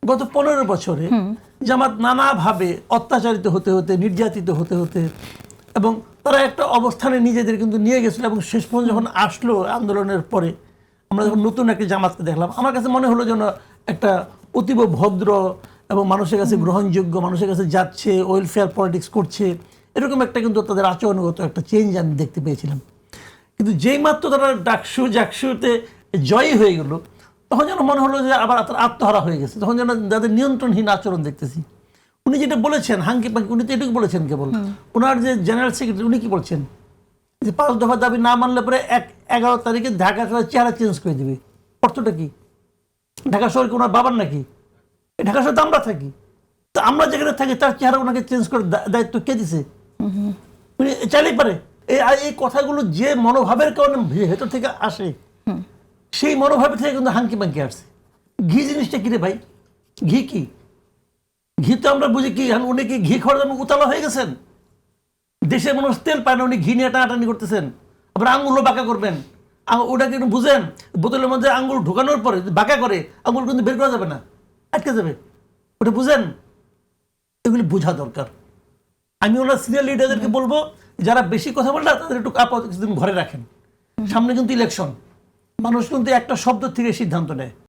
গত 15 বছরে জামাত নানাভাবে অত্যাচারিত হতে হতে, নির্যাতিত হতে হতে, এবং তারা একটা অবস্থানে নিজেদের কিন্তু নিয়ে গেছিল, এবং শেষ পর্যন্ত যখন আসলো আন্দোলনের পরে আমরা যখন নতুন একটা জামাতকে দেখলাম, আমার কাছে মনে হলো যেন একটা অতীব ভদ্র এবং মানুষের কাছে গ্রহণযোগ্য, মানুষের কাছে যাচ্ছে, ওয়েলফেয়ার পলিটিক্স করছে, এরকম একটা কিন্তু তাদের আচরণগত একটা চেঞ্জ আমি দেখতে পেয়েছিলাম। কিন্তু যেই মাত্র তারা জাকসুতে জয়ী হয়ে গেল, তখন যেন মনে হলো যে আবার তার আত্মহারা হয়ে গেছে, তখন যেন যাদের নিয়ন্ত্রণহীন আচরণ দেখতেছি। উনি যেটা বলেছেন হাঙ্কি পাঙ্কি, উনি তো এটুকু বলেছেন কেবল, ওনার যে জেনারেল সেক্রেটারি উনি কি বলছেন যে 5 দফা দাবি না মানলে পরে 11 তারিখে ঢাকা শহরের চেহারা চেঞ্জ করে দিবে। অর্থটা কি? ঢাকা শহর কি ওনার বাবার নাকি? ঢাকা শহরে তো আমরা থাকি, তো আমরা যেখানে থাকি তার চেহারা ওনাকে চেঞ্জ করে দায়িত্ব কে দিছে? উনি চাইলেই পারে। এই কথাগুলো যে মনোভাবের কারণে ভেতর থেকে আসে, সেই মনোভাব থেকে কিন্তু হাঙ্কি পাঙ্কি আসছে। ঘি জিনিসটা কি রে ভাই? ঘি কি? ঘি তো আমরা বুঝি কি, উনি কি ঘি খাওয়ার জন্য উতলা হয়ে গেছেন? দেশের মানুষ তেল পায় না, উনি ঘি নিয়ে টানাটানি করতেছেন। আবার আঙুলও বাঁকা করবেন, ওটা কিন্তু বুঝেন, বোতলের মধ্যে আঙুল ঢোকানোর পরে বাঁকা করে আঙুল কিন্তু বের করা যাবে না, আটকে যাবে, ওটা বুঝেন? এগুলি বোঝা দরকার। আমি ওনার সিনিয়র লিডারদেরকে বলবো, যারা বেশি কথা বলে না তাদের একটু কিছুদিন ঘরে রাখেন। সামনে কিন্তু ইলেকশন, মানুষ কিন্তু একটা শব্দ থেকে সিদ্ধান্ত নেয়।